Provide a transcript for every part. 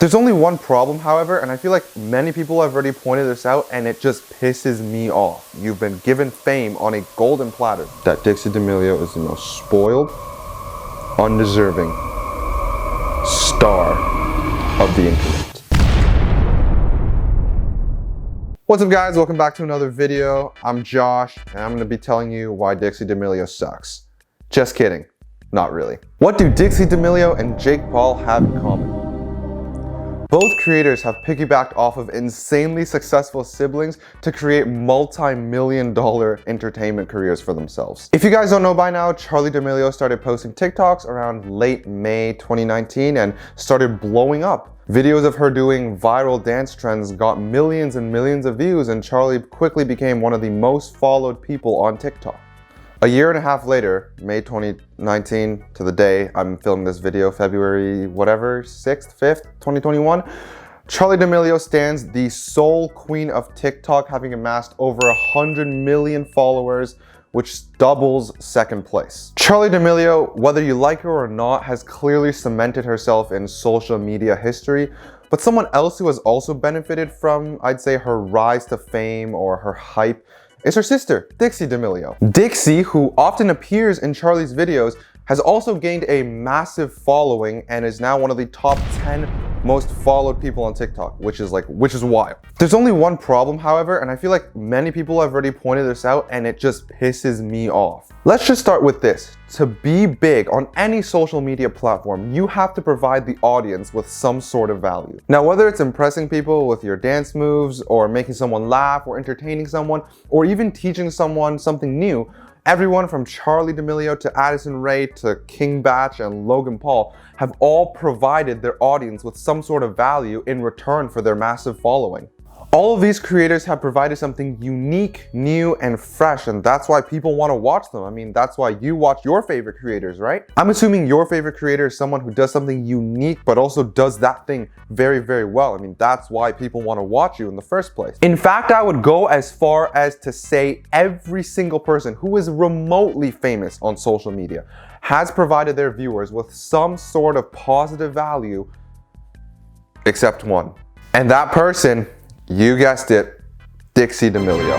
There's only one problem, however, and I feel like many people have already pointed this out, and it just pisses me off. You've been given fame on a golden platter. That Dixie Damelio is the most spoiled, undeserving star of the internet. What's up, guys? Welcome back to another video. I'm Josh, and I'm gonna be telling you why Dixie Damelio sucks. Just kidding. Not really. What do Dixie Damelio and Jake Paul have in common? Both creators have piggybacked off of insanely successful siblings to create multi-million-dollar entertainment careers for themselves. If you guys don't know by now, Charli D'Amelio started posting TikToks around late May 2019 and started blowing up. Videos of her doing viral dance trends got millions and millions of views, and Charli quickly became one of the most followed people on TikTok. A year and a half later, May 2019 to the day I'm filming this video, February whatever, 6th, 5th, 2021, Charli D'Amelio stands the sole queen of TikTok, having amassed over 100 million followers, which doubles second place. Charli D'Amelio, whether you like her or not, has clearly cemented herself in social media history, but someone else who has also benefited from, I'd say, her rise to fame or her hype is her sister, Dixie Damelio. Dixie, who often appears in Charli's videos, has also gained a massive following and is now one of the top 10 most followed people on TikTok, which is wild. There's only one problem, however, and I feel like many people have already pointed this out, and it just pisses me off. Let's just start with this. To be big on any social media platform, you have to provide the audience with some sort of value. Now, whether it's impressing people with your dance moves, or making someone laugh, or entertaining someone, or even teaching someone something new, everyone from Charli D'Amelio to Addison Rae to King Batch and Logan Paul have all provided their audience with some sort of value in return for their massive following. All of these creators have provided something unique, new, and fresh, and that's why people want to watch them. I mean, that's why you watch your favorite creators, right? I'm assuming your favorite creator is someone who does something unique, but also does that thing very, very well. I mean, that's why people want to watch you in the first place. In fact, I would go as far as to say every single person who is remotely famous on social media has provided their viewers with some sort of positive value, except one. And that person, you guessed it, Dixie Damelio.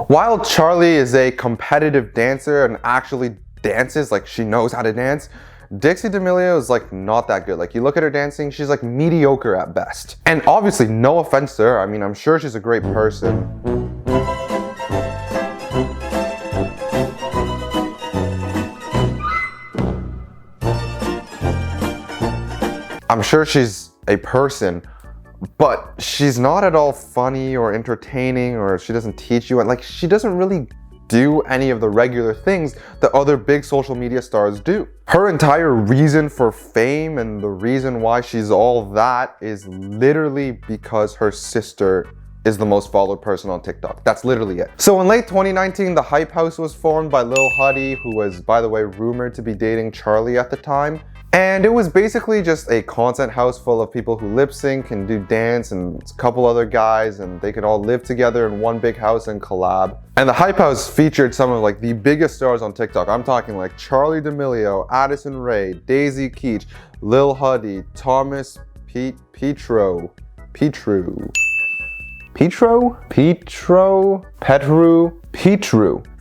While Charli is a competitive dancer and actually dances, like she knows how to dance, Dixie Damelio is like not that good. Like you look at her dancing, she's like mediocre at best. And obviously, no offense to her, I mean, I'm sure she's a great person. I'm sure she's a person, but she's not at all funny or entertaining, or she doesn't teach you, and like she doesn't really do any of the regular things that other big social media stars do. Her entire reason for fame and the reason why she's all that is literally because her sister is the most followed person on TikTok. That's literally it. So in late 2019, the Hype House was formed by Lil Huddy, who was, by the way, rumored to be dating Charli at the time. And it was basically just a content house full of people who lip sync and do dance, and a couple other guys, and they could all live together in one big house and collab. And the Hype House featured some of like the biggest stars on TikTok. I'm talking like Charli D'Amelio, Addison Rae, Daisy Keech, Lil Huddy, Thomas Petru,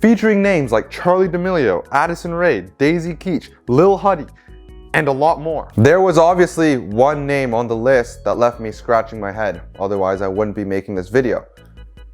featuring names like Charli D'Amelio, Addison Rae, Daisy Keech, Lil Huddy, and a lot more. There was obviously one name on the list that left me scratching my head, otherwise I wouldn't be making this video.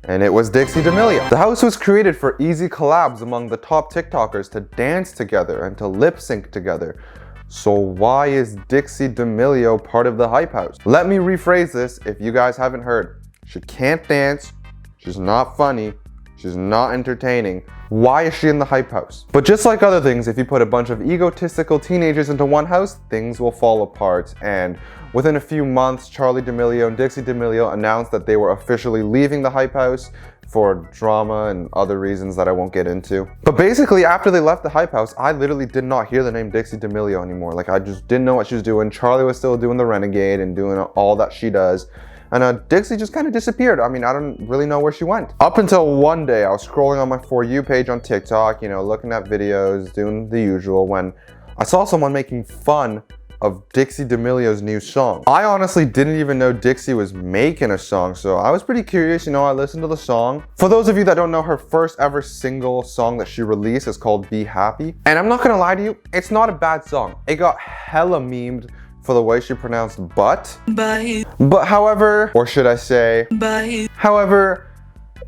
And it was Dixie Damelio. The house was created for easy collabs among the top TikTokers to dance together and to lip sync together. So why is Dixie Damelio part of the Hype House? Let me rephrase this if you guys haven't heard. She can't dance, she's not funny, she's not entertaining. Why is she in the Hype House? But just like other things, if you put a bunch of egotistical teenagers into one house, things will fall apart. And within a few months, Charli D'Amelio and Dixie Damelio announced that they were officially leaving the Hype House for drama and other reasons that I won't get into. But basically, after they left the Hype House, I literally did not hear the name Dixie Damelio anymore. Like, I just didn't know what she was doing. Charli was still doing the Renegade and doing all that she does. And Dixie just kind of disappeared. I mean, I don't really know where she went. Up until one day, I was scrolling on my For You page on TikTok, you know, looking at videos, doing the usual, when I saw someone making fun of Dixie Damelio's new song. I honestly didn't even know Dixie was making a song, so I was pretty curious. I listened to the song. For those of you that don't know, her first ever single song that she released is called Be Happy. And I'm not gonna lie to you, it's not a bad song. It got hella memed for the way she pronounced but. But however, or should I say, however,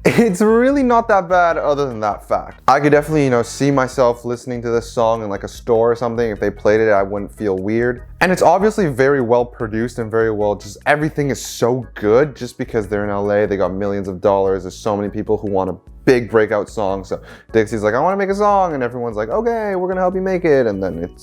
it's really not that bad other than that fact. I could definitely, see myself listening to this song in like a store or something. If they played it, I wouldn't feel weird. And it's obviously very well produced and very well, just everything is so good just because they're in LA, they got millions of dollars. There's so many people who want a big breakout song. So Dixie's like, I want to make a song, and everyone's like, okay, we're gonna help you make it. And then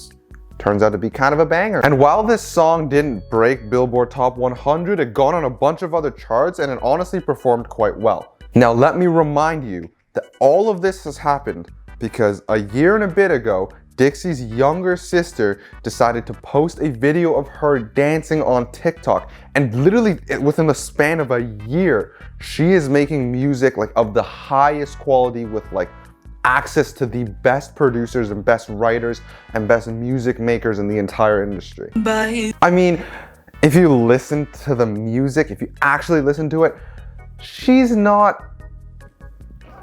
turns out to be kind of a banger. And while this song didn't break Billboard Top 100, it got on a bunch of other charts and it honestly performed quite well. Now let me remind you that all of this has happened because a year and a bit ago, Dixie's younger sister decided to post a video of her dancing on TikTok, and literally within the span of a year, she is making music like of the highest quality with like access to the best producers and best writers and best music makers in the entire industry. I mean, if you listen to the music, if you actually listen to it, she's not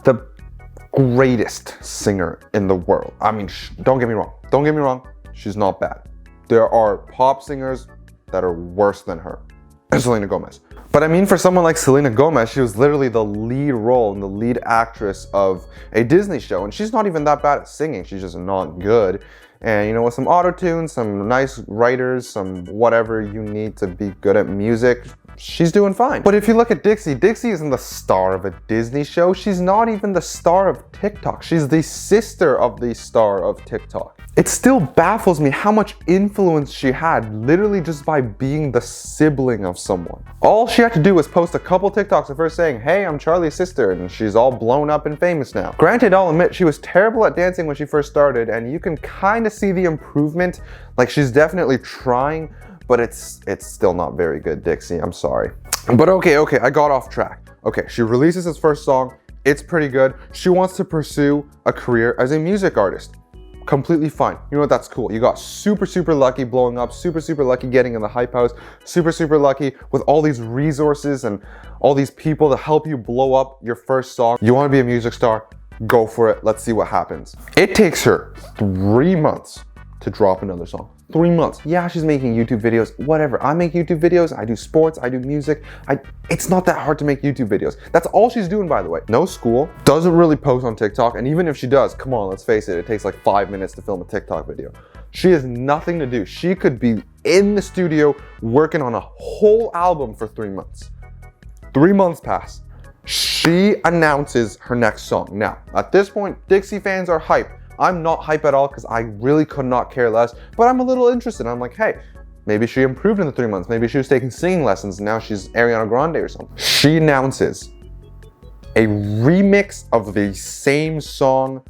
the greatest singer in the world. I mean, don't get me wrong, she's not bad. There are pop singers that are worse than her, Selena Gomez. But I mean, for someone like Selena Gomez, she was literally the lead role and the lead actress of a Disney show, and she's not even that bad at singing, she's just not good. And with some auto-tune, some nice writers, some whatever you need to be good at music, she's doing fine. But if you look at Dixie, Dixie isn't the star of a Disney show. She's not even the star of TikTok. She's the sister of the star of TikTok. It still baffles me how much influence she had literally just by being the sibling of someone. All she had to do was post a couple TikToks of her saying, hey, I'm Charlie's sister, and she's all blown up and famous now. Granted, I'll admit she was terrible at dancing when she first started, and you can kind of see the improvement. Like, she's definitely trying, but it's still not very good, Dixie. I'm sorry. But okay, I got off track. Okay, she releases his first song. It's pretty good. She wants to pursue a career as a music artist. Completely fine. You know what? That's cool. You got super lucky blowing up, super lucky getting in the hype house, super lucky with all these resources and all these people to help you blow up your first song. You want to be a music star? Go for it. Let's see what happens. It takes her 3 months to drop another song. 3 months. Yeah, she's making YouTube videos, whatever. I make YouTube videos, I do sports, I do music. It's not that hard to make YouTube videos. That's all she's doing, by the way. No school, doesn't really post on TikTok, and even if she does, come on, let's face it, it takes like 5 minutes to film a TikTok video. She has nothing to do. She could be in the studio working on a whole album for 3 months. 3 months pass. She announces her next song. Now, at this point, Dixie fans are hyped. I'm not hype at all because I really could not care less, but I'm a little interested. I'm like, hey, maybe she improved in the 3 months. Maybe she was taking singing lessons and now she's Ariana Grande or something. She announces a remix of the same song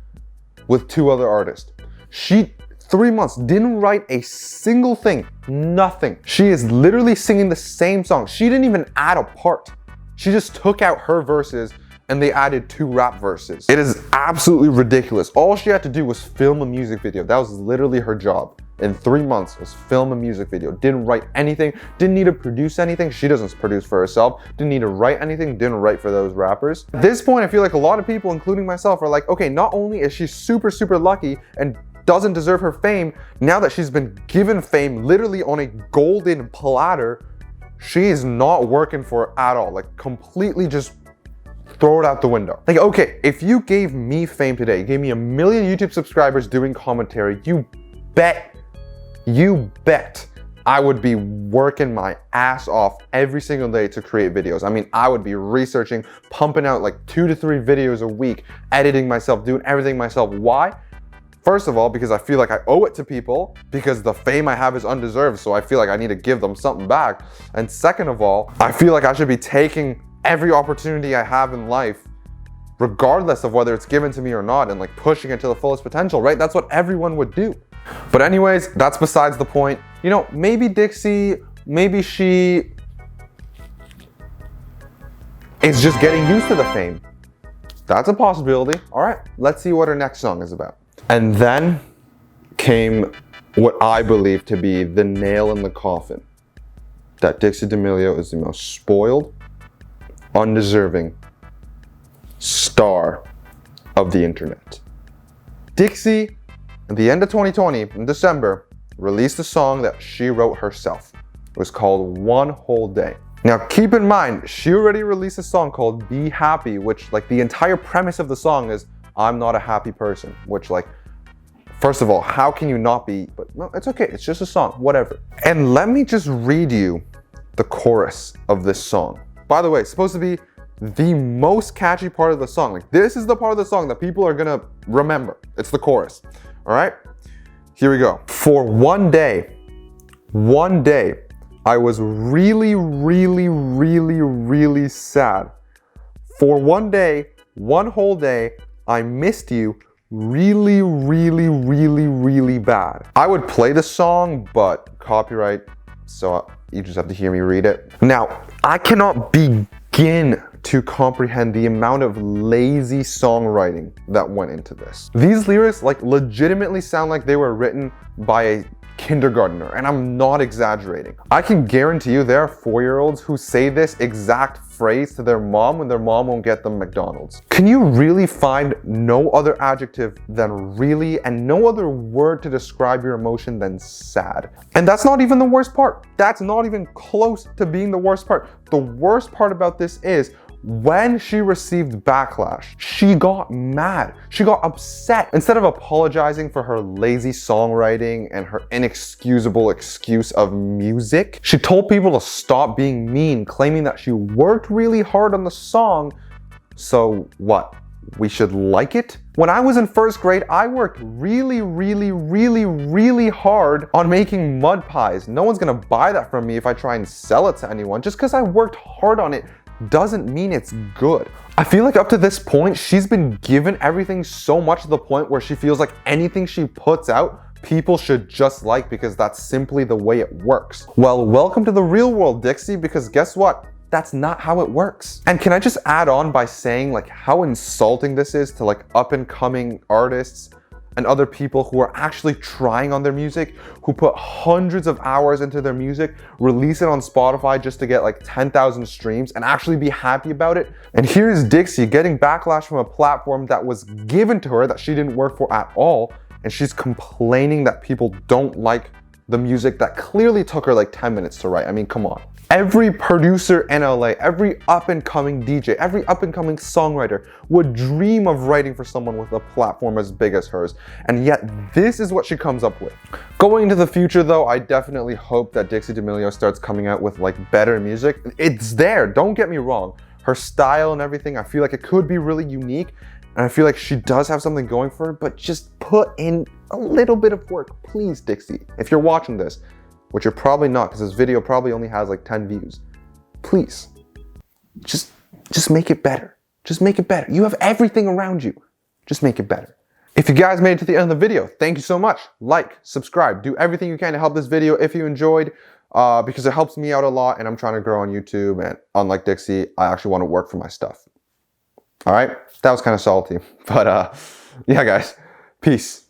with 2 other artists. She, 3 months, didn't write a single thing, nothing. She is literally singing the same song. She didn't even add a part. She just took out her verses and they added 2 rap verses. It is absolutely ridiculous. All she had to do was film a music video. That was literally her job. In 3 months, was film a music video. Didn't write anything, didn't need to produce anything. She doesn't produce for herself. Didn't need to write anything, didn't write for those rappers. At this point, I feel like a lot of people, including myself, are like, okay, not only is she super lucky and doesn't deserve her fame, now that she's been given fame literally on a golden platter, she is not working for it at all. Like, completely just throw it out the window. Like, okay, if you gave me fame today, you gave me 1 million YouTube subscribers doing commentary, you bet I would be working my ass off every single day to create videos. I mean, I would be researching, pumping out like 2 to 3 videos a week, editing myself, doing everything myself. Why? First of all, because I feel like I owe it to people, because the fame I have is undeserved, so I feel like I need to give them something back. And second of all, I feel like I should be taking every opportunity I have in life, regardless of whether it's given to me or not, and like pushing it to the fullest potential, right? That's what everyone would do. But anyways, that's besides the point. You know, maybe Dixie, maybe she is just getting used to the fame. That's a possibility. All right, let's see what her next song is about. And then came what I believe to be the nail in the coffin. That Dixie Damelio is the most spoiled, undeserving star of the internet. Dixie, at the end of 2020, in December, released a song that she wrote herself. It was called One Whole Day. Now keep in mind, she already released a song called Be Happy, which like the entire premise of the song is, I'm not a happy person, which like, first of all, how can you not be? But no, it's okay, it's just a song, whatever. And let me just read you the chorus of this song. By the way, it's supposed to be the most catchy part of the song. Like this is the part of the song that people are gonna remember. It's the chorus, all right? Here we go. For one day, I was really, really, really, really sad. For one day, one whole day, I missed you really, really, really, really bad. I would play the song, but copyright, so you just have to hear me read it. Now, I cannot begin to comprehend the amount of lazy songwriting that went into this. These lyrics like legitimately sound like they were written by a kindergartner, and I'm not exaggerating. I can guarantee you there are 4-year-olds who say this exact phrase to their mom when their mom won't get them McDonald's. Can you really find no other adjective than really and no other word to describe your emotion than sad? And that's not even the worst part. That's not even close to being the worst part. The worst part about this is when she received backlash, she got mad. She got upset. Instead of apologizing for her lazy songwriting and her inexcusable excuse of music, she told people to stop being mean, claiming that she worked really hard on the song. So what? We should like it? When I was in first grade, I worked really, really, really, really hard on making mud pies. No one's gonna buy that from me if I try and sell it to anyone. Just because I worked hard on it doesn't mean it's good. I feel like up to this point, she's been given everything so much to the point where she feels like anything she puts out, people should just like because that's simply the way it works. Well, welcome to the real world, Dixie, because guess what? That's not how it works. And can I just add on by saying like how insulting this is to like up and coming artists and other people who are actually trying on their music, who put hundreds of hours into their music, release it on Spotify just to get like 10,000 streams and actually be happy about it. And here's Dixie getting backlash from a platform that was given to her that she didn't work for at all. And she's complaining that people don't like the music that clearly took her like 10 minutes to write. I mean, come on. Every producer in LA, every up-and-coming DJ, every up-and-coming songwriter would dream of writing for someone with a platform as big as hers, and yet this is what she comes up with. Going into the future though, I definitely hope that Dixie Damelio starts coming out with like better music. It's there, don't get me wrong. Her style and everything, I feel like it could be really unique, and I feel like she does have something going for her, but just put in a little bit of work, please, Dixie. If you're watching this, which you're probably not, because this video probably only has like 10 views. Please, just make it better. Just make it better. You have everything around you. Just make it better. If you guys made it to the end of the video, thank you so much. Like, subscribe, do everything you can to help this video if you enjoyed, because it helps me out a lot and I'm trying to grow on YouTube, and unlike Dixie, I actually want to work for my stuff. All right, that was kind of salty, but yeah guys, peace.